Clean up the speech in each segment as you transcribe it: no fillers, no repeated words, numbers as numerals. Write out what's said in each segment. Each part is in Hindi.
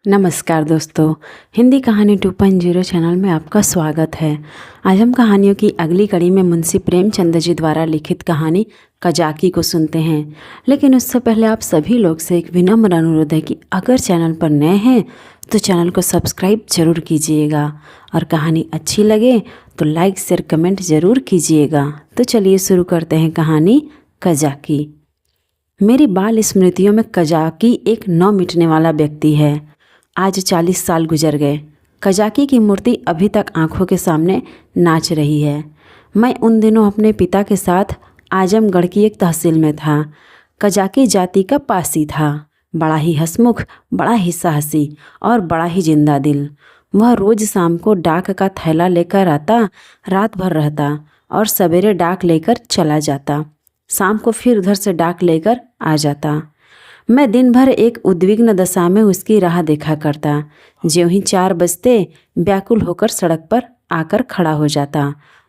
नमस्कार दोस्तों, हिंदी कहानी 2.0 चैनल में आपका स्वागत है। आज हम कहानियों की अगली कड़ी में मुंशी प्रेमचंद जी द्वारा लिखित कहानी कजाकी को सुनते हैं। लेकिन उससे पहले आप सभी लोग से एक विनम्र अनुरोध है कि अगर चैनल पर नए हैं तो चैनल को सब्सक्राइब जरूर कीजिएगा और कहानी अच्छी लगे तो लाइक शेयर कमेंट ज़रूर कीजिएगा। तो चलिए शुरू करते हैं कहानी कजाकी। मेरी बाल स्मृतियों में कजाकी एक न मिटने वाला व्यक्ति है। आज 40 साल गुजर गए। कजाकी की मूर्ति अभी तक आंखों के सामने नाच रही है। मैं उन दिनों अपने पिता के साथ आजमगढ़ की एक तहसील में था। कजाकी जाति का पासी था। बड़ा ही हंसमुख, बड़ा ही साहसी और बड़ा ही जिंदा दिल। वह रोज़ शाम को डाक का थैला लेकर आता, रात भर रहता और सवेरे डाक लेकर चला जाता। शाम को फिर उधर से डाक लेकर आ जाता। मैं दिन भर एक उद्विग्न दशा में उसकी राह देखा करता। ज्यों ही 4 बजते व्याकुल होकर सड़क पर आकर खड़ा हो जाता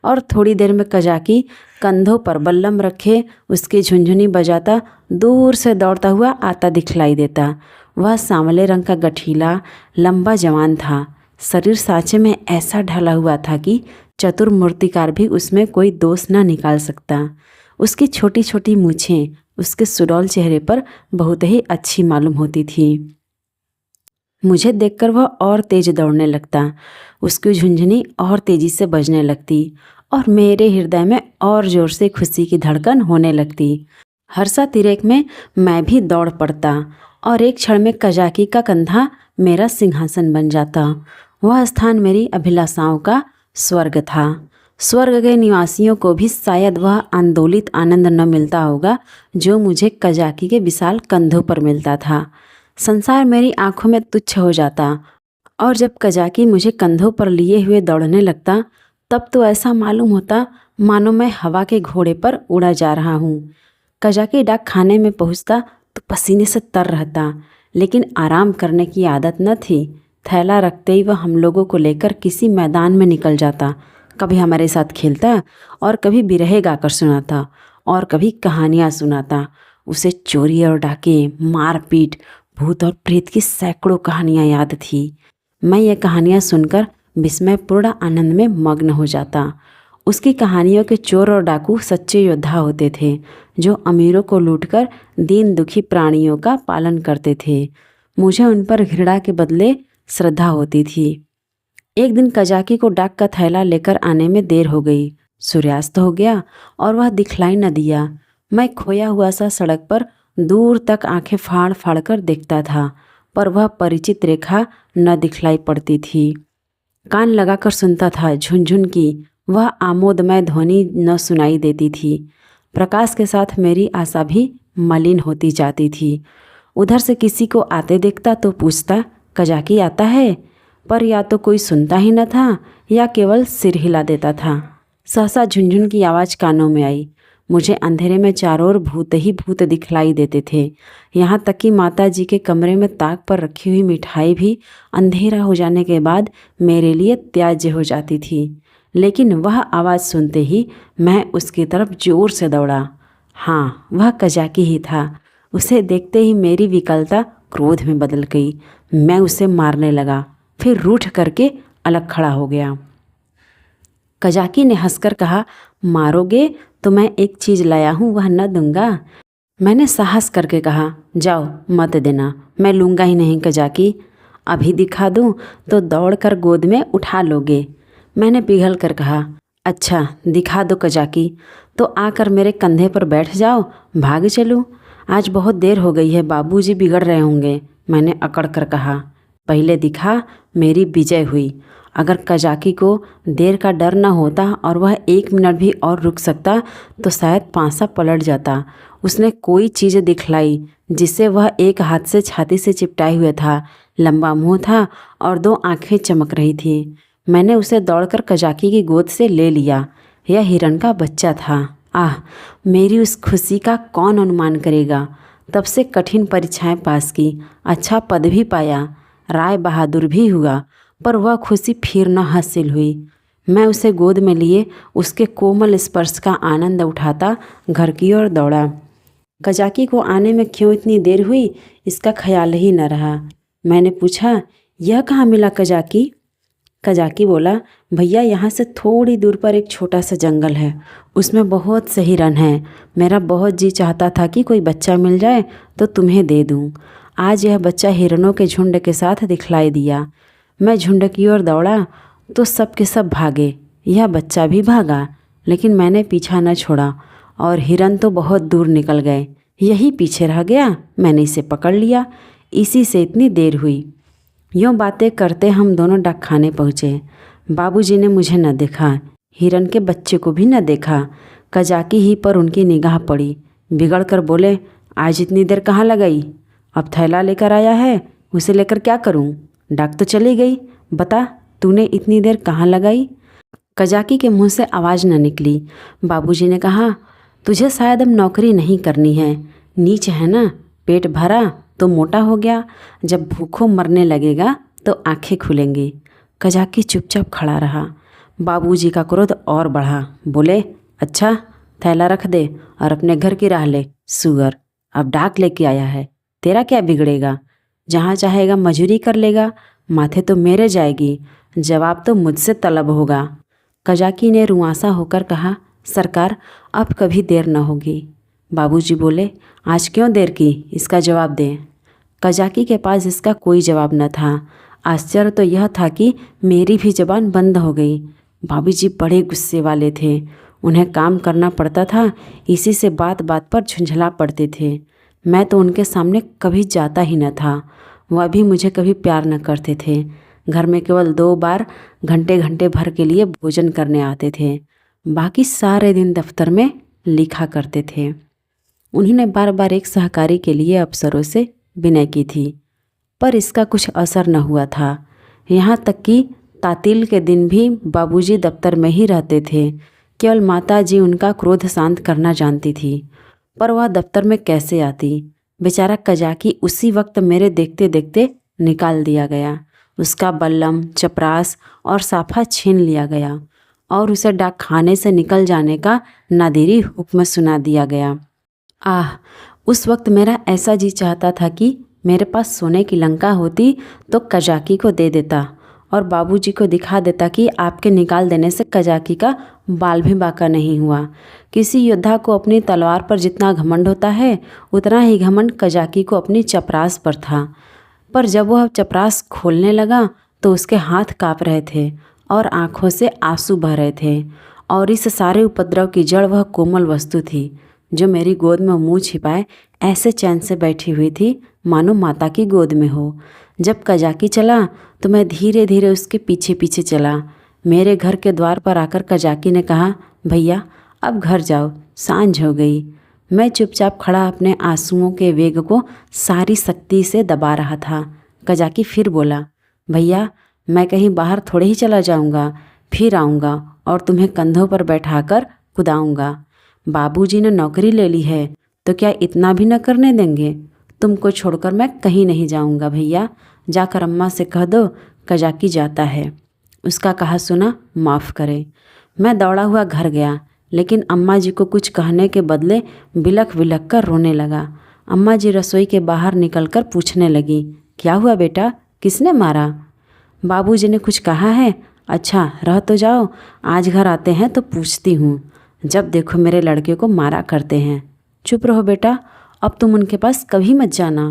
और थोड़ी देर में कजाकी कंधों पर बल्लम रखे उसकी झुनझुनी बजाता दूर से दौड़ता हुआ आता दिखलाई देता। वह सांवले रंग का गठीला लंबा जवान था। शरीर सांचे में ऐसा ढला हुआ था कि चतुर मूर्तिकार भी उसमें कोई दोष न निकाल सकता। उसकी छोटी छोटी मूछें उसके सुडौल चेहरे पर बहुत ही अच्छी मालूम होती थी। मुझे देखकर वह और तेज दौड़ने लगता। उसकी झुंझुनी और तेजी से बजने लगती और मेरे हृदय में और जोर से खुशी की धड़कन होने लगती। हर्षा तिरेक में मैं भी दौड़ पड़ता और एक क्षण में कजाकी का कंधा मेरा सिंहासन बन जाता। वह स्थान मेरी अभिलाषाओं का स्वर्ग था। स्वर्ग के निवासियों को भी शायद वह आंदोलित आनंद न मिलता होगा जो मुझे कजाकी के विशाल कंधों पर मिलता था। संसार मेरी आंखों में तुच्छ हो जाता और जब कजाकी मुझे कंधों पर लिए हुए दौड़ने लगता तब तो ऐसा मालूम होता मानो मैं हवा के घोड़े पर उड़ा जा रहा हूँ। कजाकी डाक खाने में पहुँचता तो पसीने से तर रहता, लेकिन आराम करने की आदत न थी। थैला रखते ही वह हम लोगों को लेकर किसी मैदान में निकल जाता। कभी हमारे साथ खेलता और कभी बिरहे गाकर सुनाता और कभी कहानियाँ सुनाता। उसे चोरी और डाके, मारपीट, भूत और प्रेत की सैकड़ों कहानियाँ याद थी। मैं ये कहानियाँ सुनकर विस्मयपूर्ण आनंद में मग्न हो जाता। उसकी कहानियों के चोर और डाकू सच्चे योद्धा होते थे जो अमीरों को लूटकर दीन दुखी प्राणियों का पालन करते थे। मुझे उन पर घृणा के बदले श्रद्धा होती थी। एक दिन कजाकी को डाक का थैला लेकर आने में देर हो गई। सूर्यास्त हो गया और वह दिखलाई न दिया। मैं खोया हुआ सा सड़क पर दूर तक आंखें फाड़ फाड़ कर देखता था, पर वह परिचित रेखा न दिखलाई पड़ती थी। कान लगाकर सुनता था, झुनझुन की वह आमोदमय ध्वनि न सुनाई देती थी। प्रकाश के साथ मेरी आशा भी मलिन होती जाती थी। उधर से किसी को आते देखता तो पूछता, कजाकी आता है? पर या तो कोई सुनता ही न था या केवल सिर हिला देता था। सहसा झुनझुन की आवाज़ कानों में आई। मुझे अंधेरे में चारों ओर भूत ही भूत दिखलाई देते थे। यहाँ तक कि माता जी के कमरे में ताक पर रखी हुई मिठाई भी अंधेरा हो जाने के बाद मेरे लिए त्याज्य हो जाती थी। लेकिन वह आवाज़ सुनते ही मैं उसकी तरफ जोर से दौड़ा। हाँ, वह कजाकी ही था। उसे देखते ही मेरी विकलता क्रोध में बदल गई। मैं उसे मारने लगा, फिर रूठ करके अलग खड़ा हो गया। कजाकी ने हंसकर कहा, मारोगे तो मैं एक चीज़ लाया हूँ, वह न दूंगा। मैंने साहस करके कहा, जाओ मत देना, मैं लूँगा ही नहीं कजाकी। अभी दिखा दूँ तो दौड़कर गोद में उठा लोगे। मैंने पिघल कर कहा, अच्छा दिखा दो कजाकी, तो आकर मेरे कंधे पर बैठ जाओ, भाग चलूँ। आज बहुत देर हो गई है, बाबूजी बिगड़ रहे होंगे। मैंने अकड़ कर कहा, पहले दिखा, मेरी विजय हुई। अगर कजाकी को देर का डर न होता और वह 1 मिनट भी और रुक सकता तो शायद पांसा पलट जाता। उसने कोई चीज़ दिखलाई जिसे वह एक हाथ से छाती से चिपटाए हुए था। लंबा मुंह था और 2 आंखें चमक रही थी। मैंने उसे दौड़कर कजाकी की गोद से ले लिया। यह हिरण का बच्चा था। आह, मेरी उस खुशी का कौन अनुमान करेगा। तब से कठिन परीक्षाएं पास की, अच्छा पद भी पाया, राय बहादुर भी हुआ, पर वह खुशी फिर न हासिल हुई। मैं उसे गोद में लिए उसके कोमल स्पर्श का आनंद उठाता घर की ओर दौड़ा। कजाकी को आने में क्यों इतनी देर हुई इसका ख्याल ही न रहा। मैंने पूछा, यह कहाँ मिला कजाकी? कजाकी बोला, भैया यहाँ से थोड़ी दूर पर एक छोटा सा जंगल है, उसमें बहुत से हिरन हैं। मेरा बहुत जी चाहता था कि कोई बच्चा मिल जाए तो तुम्हें दे दूँ। आज यह बच्चा हिरनों के झुंड के साथ दिखलाई दिया। मैं झुंड की ओर दौड़ा तो सब के सब भागे, यह बच्चा भी भागा, लेकिन मैंने पीछा न छोड़ा और हिरन तो बहुत दूर निकल गए। यही पीछे रह गया, मैंने इसे पकड़ लिया। इसी से इतनी देर हुई। यूँ बातें करते हम दोनों डाकखाने पहुँचे। बाबूजी ने मुझे न देखा, हिरन के बच्चे को भी न देखा। कजाकी ही पर उनकी निगाह पड़ी। बिगड़ कर बोले, आज इतनी देर कहाँ लगाई? अब थैला लेकर आया है, उसे लेकर क्या करूँ? डाक तो चली गई, बता तूने इतनी देर कहाँ लगाई? कजाकी के मुंह से आवाज़ न निकली। बाबूजी ने कहा, तुझे शायद अब नौकरी नहीं करनी है, नीच है ना, पेट भरा तो मोटा हो गया, जब भूखों मरने लगेगा तो आंखें खुलेंगी। कजाकी चुपचाप खड़ा रहा। बाबूजी का क्रोध और बढ़ा। बोले, अच्छा थैला रख दे और अपने घर की राह ले, सुअर। अब डाक लेके आया है, तेरा क्या बिगड़ेगा? जहाँ चाहेगा मजूरी कर लेगा, माथे तो मेरे जाएगी, जवाब तो मुझसे तलब होगा। कजाकी ने रुआंसा होकर कहा, सरकार अब कभी देर न होगी। बाबूजी बोले, आज क्यों देर की, इसका जवाब दें। कजाकी के पास इसका कोई जवाब न था। आश्चर्य तो यह था कि मेरी भी ज़बान बंद हो गई। बाबूजी बड़े गुस्से वाले थे, उन्हें काम करना पड़ता था, इसी से बात बात पर झुंझला पड़ते थे। मैं तो उनके सामने कभी जाता ही न था, वह भी मुझे कभी प्यार न करते थे। घर में केवल 2 बार घंटे घंटे भर के लिए भोजन करने आते थे, बाकी सारे दिन दफ्तर में लिखा करते थे। उन्होंने बार बार एक सहकारी के लिए अफसरों से विनय की थी, पर इसका कुछ असर न हुआ था। यहाँ तक कि तातील के दिन भी बाबूजी दफ्तर में ही रहते थे। केवल माताजी उनका क्रोध शांत करना जानती थी, पर वह दफ्तर में कैसे आती? बेचारा कजाकी उसी वक्त मेरे देखते देखते निकाल दिया गया। उसका बल्लम, चपरास और साफा छीन लिया गया और उसे डाकखाने से निकल जाने का नादिरी हुक्म सुना दिया गया। आह, उस वक्त मेरा ऐसा जी चाहता था कि मेरे पास सोने की लंका होती तो कजाकी को दे देता और बाबूजी को दिखा देता कि आपके निकाल देने से कजाकी का बाल भी बाका नहीं हुआ। किसी योद्धा को अपनी तलवार पर जितना घमंड होता है, उतना ही घमंड कजाकी को अपनी चपरास पर था। पर जब वह चपरास खोलने लगा तो उसके हाथ काँप रहे थे और आँखों से आंसू बह रहे थे, और इस सारे उपद्रव की जड़ वह कोमल वस्तु थी जो मेरी गोद में मुंह छिपाए ऐसे चैन से बैठी हुई थी मानो माता की गोद में हो। जब कजाकी चला तो मैं धीरे धीरे उसके पीछे पीछे चला। मेरे घर के द्वार पर आकर कजाकी ने कहा, भैया अब घर जाओ, सांझ हो गई। मैं चुपचाप खड़ा अपने आंसुओं के वेग को सारी शक्ति से दबा रहा था। कजाकी फिर बोला, भैया मैं कहीं बाहर थोड़े ही चला जाऊंगा, फिर आऊँगा और तुम्हें कंधों पर बैठाकर कुदाऊँगा। बाबूजी ने नौकरी ले ली है तो क्या इतना भी न करने देंगे? तुमको छोड़कर मैं कहीं नहीं जाऊंगा भैया, जाकर अम्मा से कह दो कजाकी जाता है। उसका कहा सुना माफ़ करे। मैं दौड़ा हुआ घर गया, लेकिन अम्मा जी को कुछ कहने के बदले बिलख बिलख कर रोने लगा। अम्मा जी रसोई के बाहर निकलकर पूछने लगी, क्या हुआ बेटा, किसने मारा? बाबूजी ने कुछ कहा है? अच्छा रह तो जाओ, आज घर आते हैं तो पूछती हूँ। जब देखो मेरे लड़के को मारा करते हैं। चुप रहो बेटा, अब तुम उनके पास कभी मत जाना।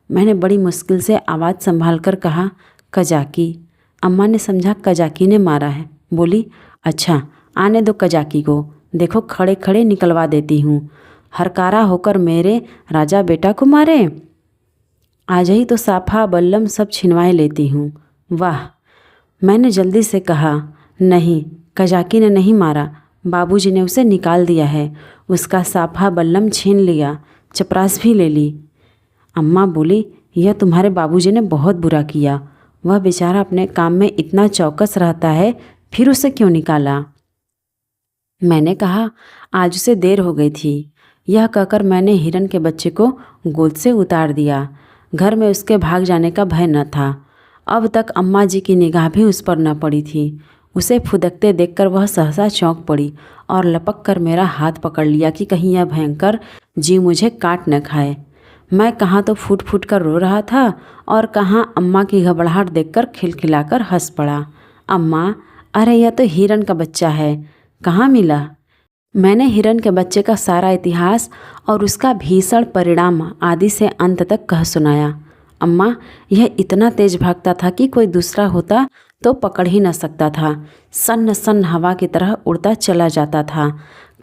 मैंने बड़ी मुश्किल से आवाज़ संभाल कर कहा, कजाकी। अम्मा ने समझा कजाकी ने मारा है। बोली, अच्छा आने दो कजाकी को, देखो खड़े खड़े निकलवा देती हूँ। हरकारा होकर मेरे राजा बेटा को मारे। आज ही तो साफा बल्लम सब छिनवाए लेती हूँ। वाह, मैंने जल्दी से कहा, नहीं कजाकी ने नहीं मारा, बाबूजी ने उसे निकाल दिया है। उसका साफा बल्लम छीन लिया, चपरास भी ले ली। अम्मा बोली, यह तुम्हारे बाबूजी ने बहुत बुरा किया, वह बेचारा अपने काम में इतना चौकस रहता है, फिर उसे क्यों निकाला? मैंने कहा, आज उसे देर हो गई थी। यह कहकर मैंने हिरन के बच्चे को गोद से उतार दिया। घर में उसके भाग जाने का भय न था। अब तक अम्मा जी की निगाह भी उस पर न पड़ी थी। उसे फुदकते देखकर वह सहसा चौंक पड़ी और लपक कर मेरा हाथ पकड़ लिया कि कहीं यह भयंकर जीव मुझे काट न खाए। मैं कहाँ तो फूट फूट कर रो रहा था और कहाँ अम्मा की घबराहट देखकर खिलखिलाकर हंस पड़ा। अम्मा, अरे यह तो हिरन का बच्चा है, कहाँ मिला? मैंने हिरन के बच्चे का सारा इतिहास और उसका भीषण परिणाम आदि से अंत तक कह सुनाया। अम्मा, यह इतना तेज भागता था कि कोई दूसरा होता तो पकड़ ही न सकता था। सन्न सन्न हवा की तरह उड़ता चला जाता था।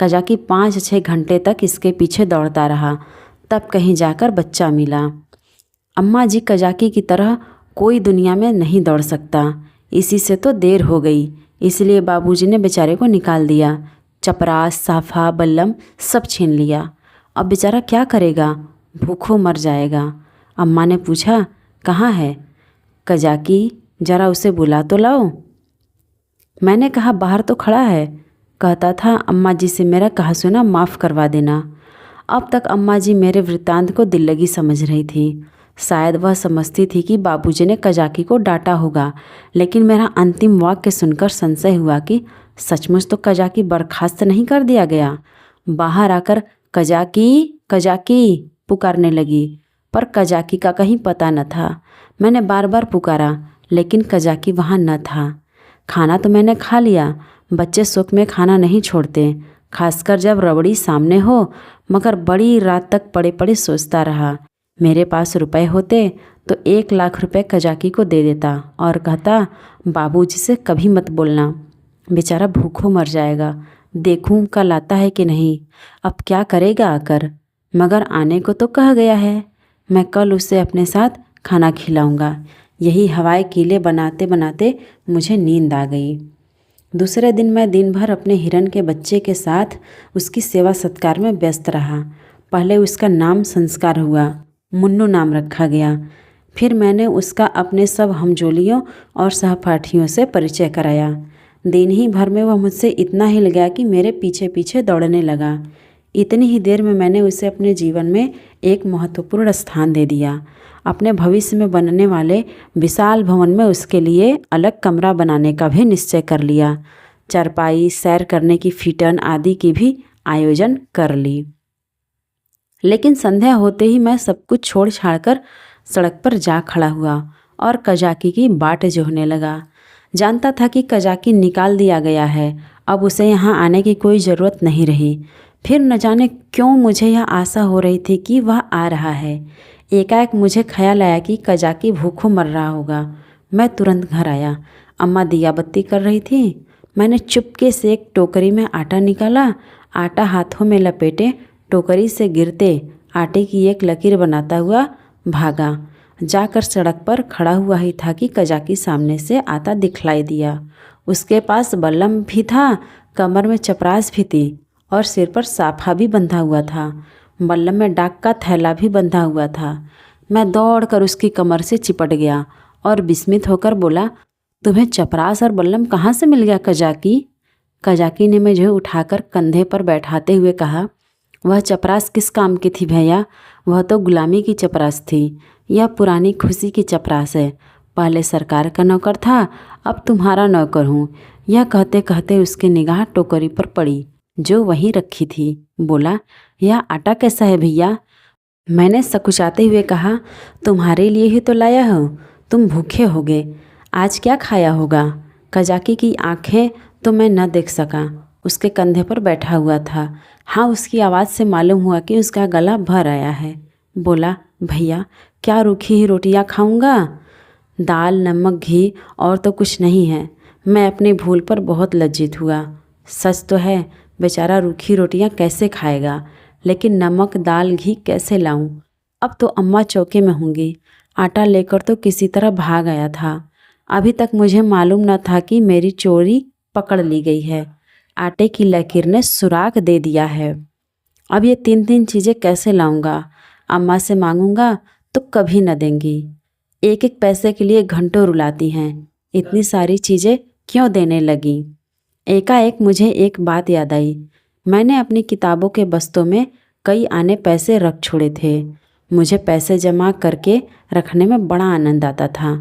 कजाकी 5-6 घंटे तक इसके पीछे दौड़ता रहा, तब कहीं जाकर बच्चा मिला। अम्मा जी, कजाकी की तरह कोई दुनिया में नहीं दौड़ सकता। इसी से तो देर हो गई, इसलिए बाबूजी ने बेचारे को निकाल दिया। चपरास, साफा, बल्लम सब छीन लिया। अब बेचारा क्या करेगा, भूखों मर जाएगा। अम्मा ने पूछा, कहाँ है कजाकी, जरा उसे बुला तो लाओ। मैंने कहा, बाहर तो खड़ा है। कहता था, अम्मा जी से मेरा कहा सुना माफ़ करवा देना। अब तक अम्मा जी मेरे वृत्तांत को दिल लगी समझ रही थी। शायद वह समझती थी कि बाबूजी ने कजाकी को डांटा होगा, लेकिन मेरा अंतिम वाक्य सुनकर संशय हुआ कि सचमुच तो कजाकी बर्खास्त नहीं कर दिया गया। बाहर आकर कजाकी कजाकी पुकारने लगी, पर कजाकी का कहीं पता न था। मैंने बार बार पुकारा, लेकिन कजाकी वहाँ न था। खाना तो मैंने खा लिया, बच्चे सुख में खाना नहीं छोड़ते, खासकर जब रबड़ी सामने हो, मगर बड़ी रात तक पड़े पड़े सोचता रहा। मेरे पास रुपए होते तो 1 लाख रुपए कजाकी को दे देता और कहता, बाबूजी से कभी मत बोलना, बेचारा भूखों मर जाएगा। देखूं कल आता है कि नहीं। अब क्या करेगा आकर, मगर आने को तो कह गया है। मैं कल उसे अपने साथ खाना खिलाऊंगा। यही हवाई कीले बनाते बनाते मुझे नींद आ गई। दूसरे दिन मैं दिन भर अपने हिरन के बच्चे के साथ उसकी सेवा सत्कार में व्यस्त रहा। पहले उसका नाम संस्कार हुआ, मुन्नू नाम रखा गया। फिर मैंने उसका अपने सब हमजोलियों और सहपाठियों से परिचय कराया। दिन ही भर में वह मुझसे इतना हिल गया कि मेरे पीछे पीछे दौड़ने लगा। इतनी ही देर में मैंने उसे अपने जीवन में एक महत्वपूर्ण स्थान दे दिया। अपने भविष्य में बनने वाले विशाल भवन में उसके लिए अलग कमरा बनाने का भी निश्चय कर लिया। चारपाई, सैर करने की फिटन आदि की भी आयोजन कर ली। लेकिन संध्या होते ही मैं सब कुछ छोड़ छाड़कर सड़क पर जा खड़ा हुआ और कजाकी की बाट जोहने लगा। जानता था कि कजाकी निकाल दिया गया है, अब उसे यहाँ आने की कोई ज़रूरत नहीं रही। फिर न जाने क्यों मुझे यह आशा हो रही थी कि वह आ रहा है। एकाएक मुझे ख्याल आया कि कजाकी भूखों मर रहा होगा। मैं तुरंत घर आया। अम्मा दिया बत्ती कर रही थी। मैंने चुपके से एक टोकरी में आटा निकाला। आटा हाथों में लपेटे टोकरी से गिरते आटे की एक लकीर बनाता हुआ भागा। जाकर सड़क पर खड़ा हुआ ही था कि कजाकी सामने से आता दिखलाई दिया। उसके पास बल्लम भी था, कमर में चपरास भी थी और सिर पर साफा भी बंधा हुआ था। बल्लम में डाक का थैला भी बंधा हुआ था। मैं दौड़कर उसकी कमर से चिपट गया और विस्मित होकर बोला, तुम्हें चपरास और बल्लम कहाँ से मिल गया कजाकी? कजाकी ने मुझे उठाकर कंधे पर बैठाते हुए कहा, वह चपरास किस काम की थी भैया? वह तो गुलामी की चपरास थी। यह पुरानी खुशी की चपरास है। पहले सरकार का नौकर था, अब तुम्हारा नौकर हूँ। यह कहते कहते उसकी निगाह टोकरी पर पड़ी जो वहीं रखी थी। बोला, यह आटा कैसा है भैया? मैंने सकुचाते हुए कहा, तुम्हारे लिए ही तो लाया हूँ, तुम भूखे होगे, आज क्या खाया होगा? कजाकी की आंखें तो मैं न देख सका, उसके कंधे पर बैठा हुआ था। हाँ, उसकी आवाज़ से मालूम हुआ कि उसका गला भर आया है। बोला, भैया क्या रूखी ही रोटियाँ खाऊंगा? दाल, नमक, घी और तो कुछ नहीं है। मैं अपनी भूल पर बहुत लज्जित हुआ। सच तो है, बेचारा रूखी रोटियाँ कैसे खाएगा, लेकिन नमक, दाल, घी कैसे लाऊं? अब तो अम्मा चौके में होंगी। आटा लेकर तो किसी तरह भाग आया था। अभी तक मुझे मालूम न था कि मेरी चोरी पकड़ ली गई है। आटे की लकीर ने सुराग दे दिया है। अब ये 3 चीज़ें कैसे लाऊंगा? अम्मा से मांगूंगा तो कभी न देंगी। एक एक पैसे के लिए घंटों रुलाती हैं। इतनी सारी चीज़ें क्यों देने लगी? एकाएक मुझे एक बात याद आई। मैंने अपनी किताबों के बस्तों में कई आने पैसे रख छोड़े थे। मुझे पैसे जमा करके रखने में बड़ा आनंद आता था।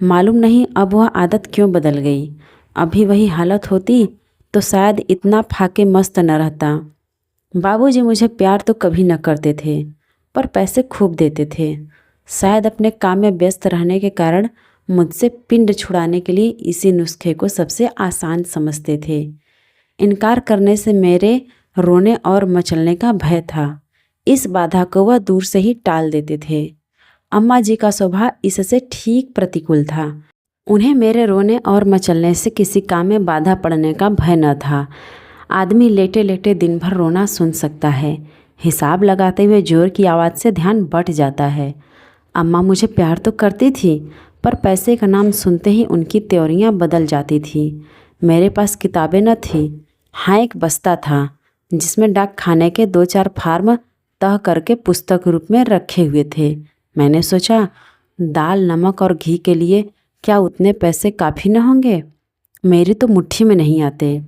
मालूम नहीं अब वह आदत क्यों बदल गई। अभी वही हालत होती तो शायद इतना फाके मस्त न रहता। बाबूजी मुझे प्यार तो कभी न करते थे, पर पैसे खूब देते थे। शायद अपने काम में व्यस्त रहने के कारण मुझसे पिंड छुड़ाने के लिए इसी नुस्खे को सबसे आसान समझते थे। इनकार करने से मेरे रोने और मचलने का भय था। इस बाधा को वह दूर से ही टाल देते थे। अम्मा जी का स्वभाव इससे ठीक प्रतिकूल था। उन्हें मेरे रोने और मचलने से किसी काम में बाधा पड़ने का भय न था। आदमी लेटे लेटे दिन भर रोना सुन सकता है। हिसाब लगाते हुए जोर की आवाज़ से ध्यान बट जाता है। अम्मा मुझे प्यार तो करती थी, पर पैसे का नाम सुनते ही उनकी त्योरियां बदल जाती थी। मेरे पास किताबें न थी। हाँ, एक बस्ता था जिसमें डाक खाने के 2-4 फार्म तह करके पुस्तक रूप में रखे हुए थे। मैंने सोचा, दाल, नमक और घी के लिए क्या उतने पैसे काफ़ी न होंगे? मेरी तो मुट्ठी में नहीं आते।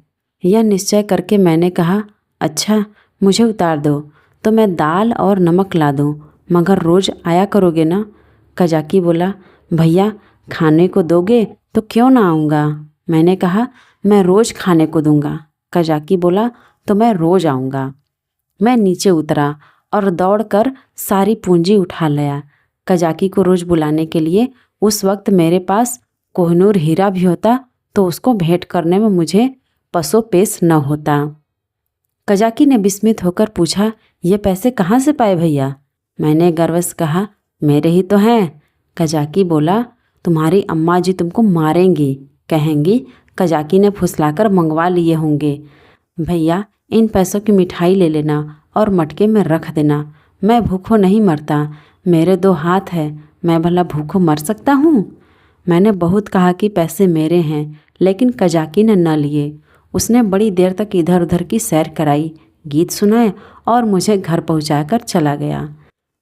यह निश्चय करके मैंने कहा, अच्छा मुझे उतार दो तो मैं दाल और नमक ला दूँ, मगर रोज़ आया करोगे ना? कजाकी बोला, भैया खाने को दोगे तो क्यों ना आऊँगा। मैंने कहा, मैं रोज़ खाने को दूँगा। कजाकी बोला, तो मैं रोज़ आऊँगा। मैं नीचे उतरा और दौड़कर सारी पूंजी उठा लाया। कजाकी को रोज़ बुलाने के लिए उस वक्त मेरे पास कोहिनूर हीरा भी होता तो उसको भेंट करने में मुझे पसोपेश न होता। कजाकी ने विस्मित होकर पूछा, ये पैसे कहाँ से पाए भैया? मैंने गर्व से कहा, मेरे ही तो हैं। कजाकी बोला, तुम्हारी अम्मा जी तुमको मारेंगी, कहेंगी कजाकी ने फुसलाकर मंगवा लिए होंगे। भैया इन पैसों की मिठाई ले लेना और मटके में रख देना। मैं भूखों नहीं मरता, मेरे 2 हाथ हैं, मैं भला भूखों मर सकता हूँ? मैंने बहुत कहा कि पैसे मेरे हैं, लेकिन कजाकी ने न लिए। उसने बड़ी देर तक इधर उधर की सैर कराई, गीत सुनाए और मुझे घर पहुँचाकर चला गया।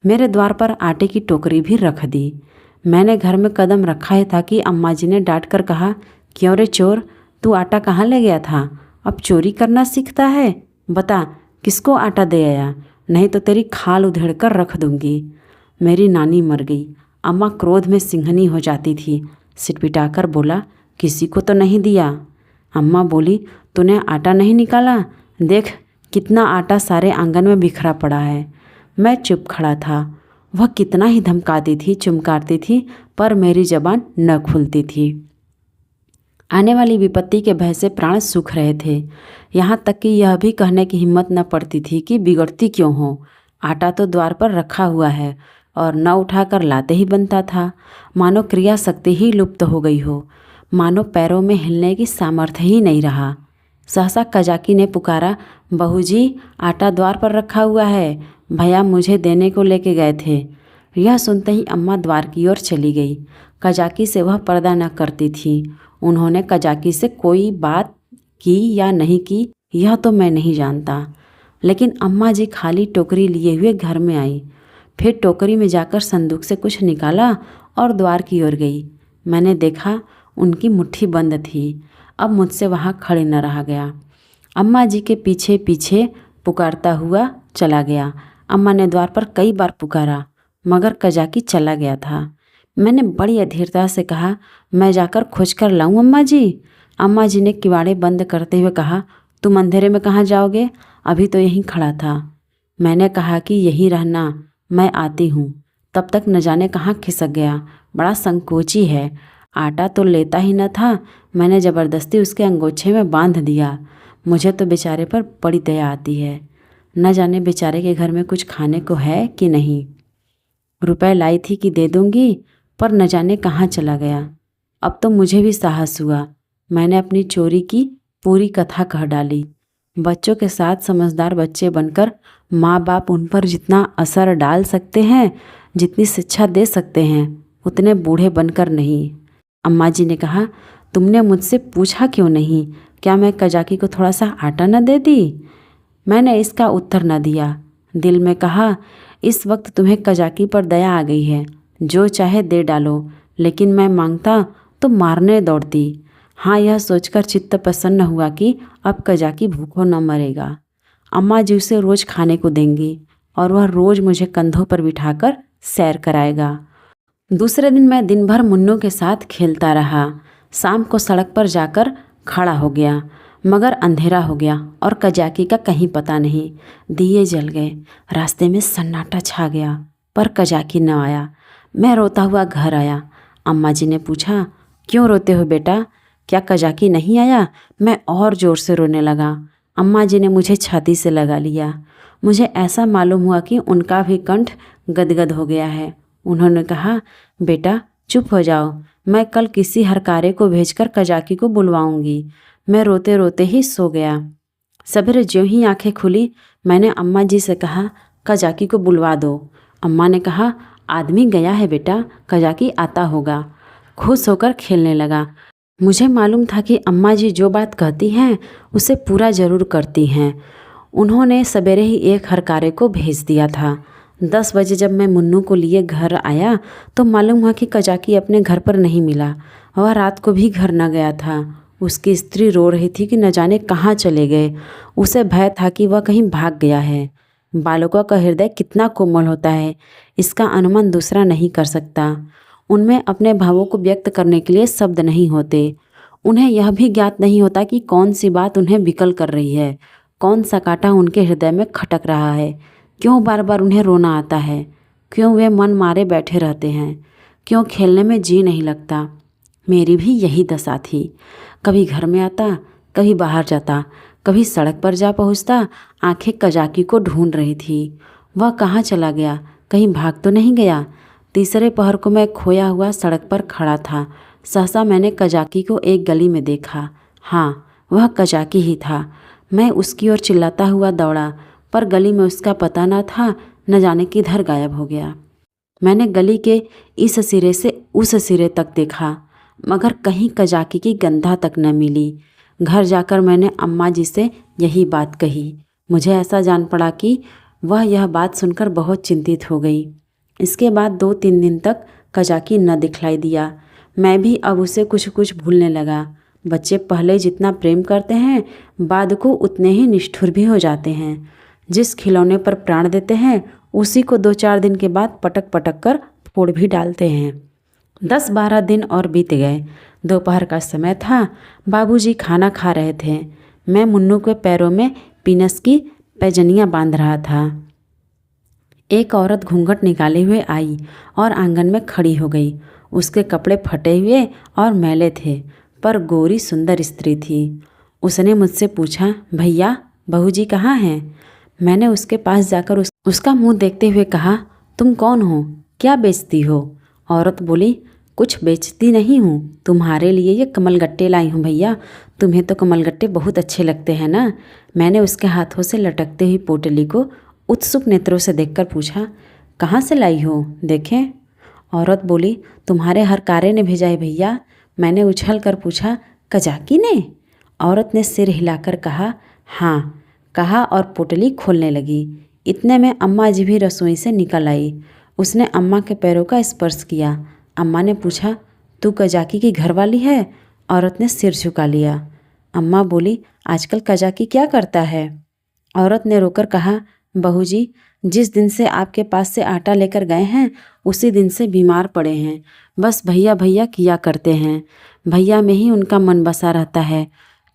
मेरे द्वार पर आटे की टोकरी भी रख दी। मैंने घर में कदम रखा ही था कि अम्मा जी ने डांट कर कहा, क्यों रे चोर, तू आटा कहाँ ले गया था? अब चोरी करना सीखता है? बता किसको आटा दे आया, नहीं तो तेरी खाल उधेड़ कर रख दूंगी। मेरी नानी मर गई। अम्मा क्रोध में सिंहनी हो जाती थी। सिटपिटाकर बोला, किसी को तो नहीं दिया? अम्मा बोली, तूने आटा नहीं निकाला? देख कितना आटा सारे आंगन में बिखरा पड़ा है। मैं चुप खड़ा था। वह कितना ही धमकाती थी, चुमकारती थी, पर मेरी जबान न खुलती थी। आने वाली विपत्ति के भय से प्राण सूख रहे थे। यहाँ तक कि यह भी कहने की हिम्मत न पड़ती थी कि बिगड़ती क्यों हो। आटा तो द्वार पर रखा हुआ है और न उठाकर लाते ही बनता था। मानो क्रिया शक्ति ही लुप्त हो गई हो, मानो पैरों में हिलने की सामर्थ्य ही नहीं रहा। सहसा कजाकी ने पुकारा, बहू जी आटा द्वार पर रखा हुआ है, भैया मुझे देने को लेके गए थे। यह सुनते ही अम्मा द्वार की ओर चली गई। कजाकी से वह पर्दा न करती थी। उन्होंने कजाकी से कोई बात की या नहीं की यह तो मैं नहीं जानता, लेकिन अम्मा जी खाली टोकरी लिए हुए घर में आई। फिर टोकरी में जाकर संदूक से कुछ निकाला और द्वार की ओर गई। मैंने देखा उनकी मुट्ठी बंद थी। अब मुझसे वहाँ खड़े न रहा गया। अम्मा जी के पीछे पीछे पुकारता हुआ चला गया। अम्मा ने द्वार पर कई बार पुकारा, मगर कजाकी चला गया था। मैंने बड़ी अधीरता से कहा, मैं जाकर खोज कर लाऊं अम्मा जी? अम्मा जी ने किवाड़े बंद करते हुए कहा, तुम अंधेरे में कहाँ जाओगे? अभी तो यहीं खड़ा था। मैंने कहा कि यहीं रहना, मैं आती हूँ। तब तक न जाने कहाँ खिसक गया। बड़ा संकोची है। आटा तो लेता ही न था। मैंने ज़बरदस्ती उसके अंगोछे में बांध दिया। मुझे तो बेचारे पर बड़ी दया आती है। न जाने बेचारे के घर में कुछ खाने को है कि नहीं। रुपए लाई थी कि दे दूंगी, पर न जाने कहाँ चला गया। अब तो मुझे भी साहस हुआ। मैंने अपनी चोरी की पूरी कथा कह डाली। बच्चों के साथ समझदार बच्चे बनकर माँ बाप उन पर जितना असर डाल सकते हैं, जितनी शिक्षा दे सकते हैं, उतने बूढ़े बनकर नहीं। अम्मा जी ने कहा, तुमने मुझसे पूछा क्यों नहीं? क्या मैं कजाकी को थोड़ा सा आटा न दे दी? मैंने इसका उत्तर न दिया। दिल में कहा, इस वक्त तुम्हें कजाकी पर दया आ गई है, जो चाहे दे डालो, लेकिन मैं मांगता तो मारने दौड़ती। हाँ, यह सोचकर चित्त प्रसन्न हुआ कि अब कजाकी भूखों न मरेगा। अम्मा जी उसे रोज़ खाने को देंगी और वह रोज़ मुझे कंधों पर बिठाकर सैर कराएगा। दूसरे दिन मैं दिन भर मुन्नों के साथ खेलता रहा। शाम को सड़क पर जाकर खड़ा हो गया। मगर अंधेरा हो गया और कजाकी का कहीं पता नहीं। दिए जल गए, रास्ते में सन्नाटा छा गया, पर कजाकी न आया। मैं रोता हुआ घर आया। अम्मा जी ने पूछा, क्यों रोते हो बेटा, क्या कजाकी नहीं आया? मैं और ज़ोर से रोने लगा। अम्मा जी ने मुझे छाती से लगा लिया। मुझे ऐसा मालूम हुआ कि उनका भी कंठ गदगद हो गया है। उन्होंने कहा, बेटा चुप हो जाओ, मैं कल किसी हरकारे को भेजकर कजाकी को बुलवाऊंगी। मैं रोते रोते ही सो गया। सवेरे ज्यों ही आंखें खुली, मैंने अम्मा जी से कहा, कजाकी को बुलवा दो। अम्मा ने कहा, आदमी गया है बेटा, कजाकी आता होगा। खुश होकर खेलने लगा। मुझे मालूम था कि अम्मा जी जो बात कहती हैं उसे पूरा ज़रूर करती हैं। उन्होंने सवेरे ही एक हरकारे को भेज दिया था। 10 बजे जब मैं मुन्नू को लिए घर आया तो मालूम हुआ कि कजाकी अपने घर पर नहीं मिला। वह रात को भी घर न गया था। उसकी स्त्री रो रही थी कि न जाने कहाँ चले गए। उसे भय था कि वह कहीं भाग गया है। बालकों का हृदय कितना कोमल होता है, इसका अनुमान दूसरा नहीं कर सकता। उनमें अपने भावों को व्यक्त करने के लिए शब्द नहीं होते। उन्हें यह भी ज्ञात नहीं होता कि कौन सी बात उन्हें विकल कर रही है, कौन सा कांटा उनके हृदय में खटक रहा है, क्यों बार बार उन्हें रोना आता है, क्यों वे मन मारे बैठे रहते हैं, क्यों खेलने में जी नहीं लगता। मेरी भी यही दशा थी। कभी घर में आता, कभी बाहर जाता, कभी सड़क पर जा पहुंचता। आंखें कजाकी को ढूंढ रही थी। वह कहाँ चला गया, कहीं भाग तो नहीं गया। तीसरे पहर को मैं खोया हुआ सड़क पर खड़ा था। सहसा मैंने कजाकी को एक गली में देखा। हाँ, वह कजाकी ही था। मैं उसकी ओर चिल्लाता हुआ दौड़ा, पर गली में उसका पता न था, न जाने किधर गायब हो गया। मैंने गली के इस सिरे से उस सिरे तक देखा, मगर कहीं कजाकी की गंधा तक न मिली। घर जाकर मैंने अम्मा जी से यही बात कही। मुझे ऐसा जान पड़ा कि वह यह बात सुनकर बहुत चिंतित हो गई। इसके बाद 2-3 दिन तक कजाकी न दिखलाई दिया। मैं भी अब उसे कुछ कुछ भूलने लगा। बच्चे पहले जितना प्रेम करते हैं, बाद को उतने ही निष्ठुर भी हो जाते हैं। जिस खिलौने पर प्राण देते हैं, उसी को 2-4 दिन के बाद पटक पटक कर फोड़ भी डालते हैं। 10-12 दिन और बीत गए। दोपहर का समय था। बाबूजी खाना खा रहे थे। मैं मुन्नू के पैरों में पीनस की पैजनियाँ बांध रहा था। एक औरत घूंघट निकाले हुए आई और आंगन में खड़ी हो गई। उसके कपड़े फटे हुए और मैले थे, पर गोरी सुंदर स्त्री थी। उसने मुझसे पूछा, भैया बहू जी कहाँ हैं? मैंने उसके पास जाकर उसका मुंह देखते हुए कहा, तुम कौन हो, क्या बेचती हो? औरत बोली, कुछ बेचती नहीं हूँ, तुम्हारे लिए ये कमलगट्टे लाई हूँ भैया। तुम्हें तो कमलगट्टे बहुत अच्छे लगते हैं ना। मैंने उसके हाथों से लटकते हुई पोटली को उत्सुक नेत्रों से देखकर पूछा, कहाँ से लाई हो, देखें? औरत बोली, तुम्हारे हरकारे ने भेजा है भैया। मैंने उछल कर पूछा, कजाकी ने? औरत ने सिर हिलाकर कहा, हाँ, कहा और पोटली खोलने लगी। इतने में अम्मा जी भी रसोई से निकल आई। उसने अम्मा के पैरों का स्पर्श किया। अम्मा ने पूछा, तू कजाकी की घरवाली है? औरत ने सिर झुका लिया। अम्मा बोली, आजकल कजाकी क्या करता है? औरत ने रोकर कहा, बहू जी, जिस दिन से आपके पास से आटा लेकर गए हैं उसी दिन से बीमार पड़े हैं। बस भैया भैया किया करते हैं। भैया में ही उनका मन बसा रहता है।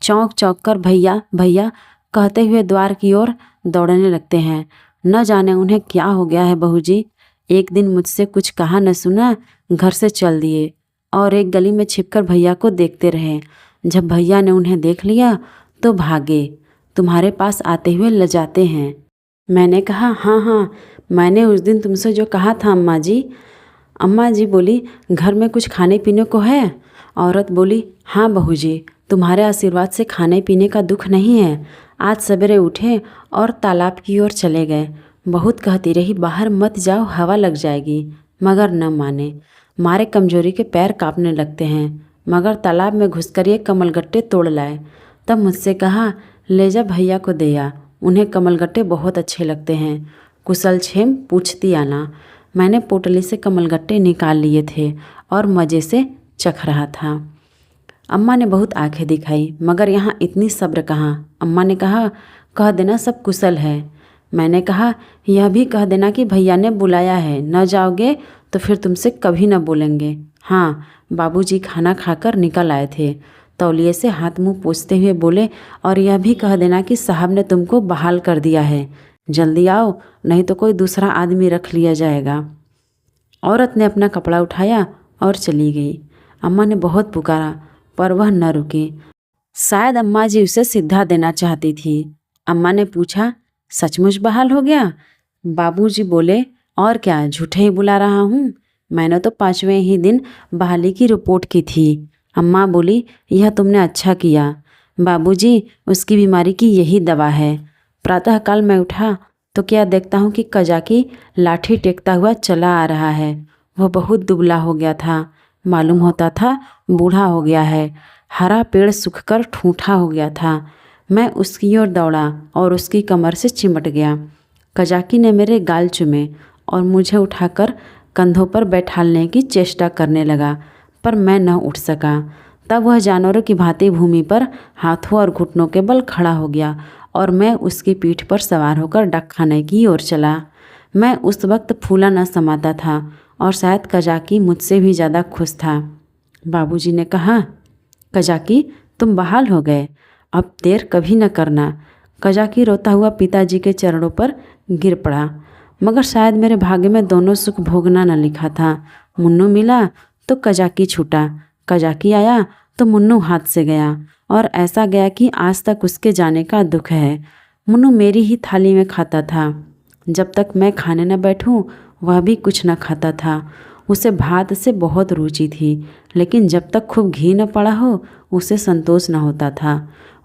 चौंक चौंक कर भैया भैया कहते हुए द्वार की ओर दौड़ने लगते हैं। न जाने उन्हें क्या हो गया है बहू जी। एक दिन मुझसे कुछ कहा न सुना, घर से चल दिए और एक गली में छिपकर भैया को देखते रहे। जब भैया ने उन्हें देख लिया तो भागे। तुम्हारे पास आते हुए लजाते हैं। मैंने कहा, हाँ हाँ, मैंने उस दिन तुमसे जो कहा था अम्मा जी। अम्मा जी बोली, घर में कुछ खाने पीने को है? औरत बोली, हाँ बहू जी, तुम्हारे आशीर्वाद से खाने पीने का दुख नहीं है। आज सवेरे उठे और तालाब की ओर चले गए। बहुत कहती रही, बाहर मत जाओ, हवा लग जाएगी, मगर न माने। मारे कमजोरी के पैर कांपने लगते हैं, मगर तालाब में घुसकर ये कमलगट्टे तोड़ लाए। तब मुझसे कहा, ले जा भैया को दे आ, उन्हें कमलगट्टे बहुत अच्छे लगते हैं। कुशल क्षेम पूछती आना। मैंने पोटली से कमलगट्टे निकाल लिए थे और मज़े से चख रहा था। अम्मा ने बहुत आंखें दिखाई, मगर यहाँ इतनी सब्र कहाँ। अम्मा ने कहा, कह देना सब कुशल है। मैंने कहा, यह भी कह देना कि भैया ने बुलाया है, न जाओगे तो फिर तुमसे कभी न बोलेंगे। हाँ, बाबूजी खाना खाकर निकल आए थे, तौलिए से हाथ मुंह पोंछते हुए बोले, और यह भी कह देना कि साहब ने तुमको बहाल कर दिया है। जल्दी आओ, नहीं तो कोई दूसरा आदमी रख लिया जाएगा। औरत ने अपना कपड़ा उठाया और चली गई। अम्मा ने बहुत पुकारा पर वह न रुकी। शायद अम्मा जी उसे सिद्धा देना चाहती थी। अम्मा ने पूछा, सचमुच बहाल हो गया? बाबूजी बोले, और क्या, झूठे ही बुला रहा हूँ। मैंने तो 5वें ही दिन बहाली की रिपोर्ट की थी। अम्मा बोली, यह तुमने अच्छा किया। बाबूजी, उसकी बीमारी की यही दवा है। प्रातःकाल मैं उठा तो क्या देखता हूँ कि कजाकी लाठी टेकता हुआ चला आ रहा है। वह बहुत दुबला हो गया था, मालूम होता था बूढ़ा हो गया है। हरा पेड़ सूखकर ठूठा हो गया था। मैं उसकी ओर दौड़ा और उसकी कमर से चिमट गया। कजाकी ने मेरे गाल चूमे और मुझे उठाकर कंधों पर बैठालने की चेष्टा करने लगा, पर मैं न उठ सका। तब वह जानवरों की भांति भूमि पर हाथों और घुटनों के बल खड़ा हो गया और मैं उसकी पीठ पर सवार होकर डक खाने की ओर चला। मैं उस वक्त फूला न समाता था और शायद कजाकी मुझसे भी ज़्यादा खुश था। बाबूजी ने कहा, कजाकी, तुम बहाल हो गए, अब देर कभी न करना। कजाकी रोता हुआ पिताजी के चरणों पर गिर पड़ा। मगर शायद मेरे भाग्य में दोनों सुख भोगना न लिखा था। मुन्नू मिला तो कजाकी छूटा, कजाकी आया तो मुन्नू हाथ से गया, और ऐसा गया कि आज तक उसके जाने का दुख है। मुन्नू मेरी ही थाली में खाता था। जब तक मैं खाने न बैठूं, वह भी कुछ न खाता था। उसे भात से बहुत रुचि थी, लेकिन जब तक खूब घी न पड़ा हो, उसे संतोष न होता था।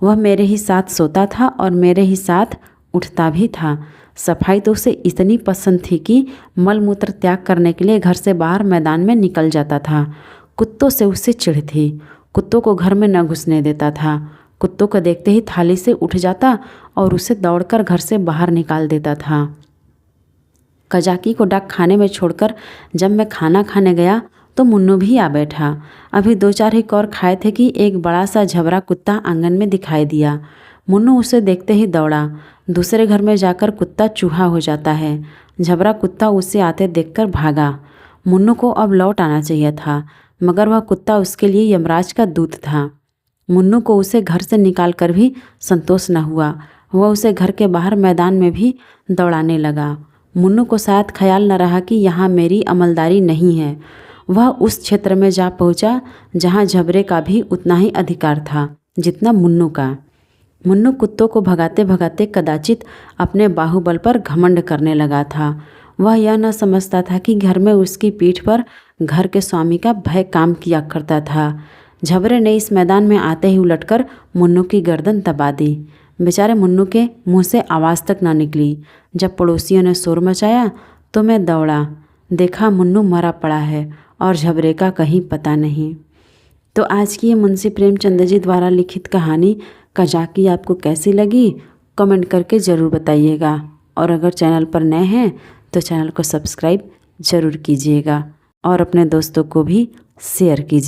वह मेरे ही साथ सोता था और मेरे ही साथ उठता भी था। सफाई तो उसे इतनी पसंद थी कि मल मूत्र त्याग करने के लिए घर से बाहर मैदान में निकल जाता था। कुत्तों से उसे चिढ़ थी। कुत्तों को घर में न घुसने देता था। कुत्तों को देखते ही थाली से उठ जाता और उसे दौड़कर घर से बाहर निकाल देता था। कजाकी को डाक खाने में छोड़कर जब मैं खाना खाने गया तो मुन्नू भी आ बैठा। अभी 2-4 ही कौर खाए थे कि एक बड़ा सा झबरा कुत्ता आंगन में दिखाई दिया। मुन्नू उसे देखते ही दौड़ा। दूसरे घर में जाकर कुत्ता चूहा हो जाता है। झबरा कुत्ता उसे आते देखकर भागा। मुन्नू को अब लौट आना चाहिए था, मगर वह कुत्ता उसके लिए यमराज का दूत था। मुन्नू को उसे घर से निकाल कर भी संतोष न हुआ। वह उसे घर के बाहर मैदान में भी दौड़ाने लगा। मुन्नू को शायद ख्याल न रहा कि यहाँ मेरी अमलदारी नहीं है। वह उस क्षेत्र में जा पहुँचा जहाँ झबरे का भी उतना ही अधिकार था जितना मुन्नू का। मुन्नू कुत्तों को भगाते भगाते कदाचित अपने बाहुबल पर घमंड करने लगा था। वह यह न समझता था कि घर में उसकी पीठ पर घर के स्वामी का भय काम किया करता था। झबरे ने इस मैदान में आते ही उलटकर मुन्नू की गर्दन दबा दी। बेचारे मुन्नू के मुंह से आवाज़ तक ना निकली। जब पड़ोसियों ने शोर मचाया तो मैं दौड़ा, देखा मुन्नू मरा पड़ा है और झबरे का कहीं पता नहीं। तो आज की ये मुंशी प्रेमचंद जी द्वारा लिखित कहानी कजाकी आपको कैसी लगी, कमेंट करके ज़रूर बताइएगा। और अगर चैनल पर नए हैं तो चैनल को सब्सक्राइब ज़रूर कीजिएगा और अपने दोस्तों को भी शेयर कीजिए।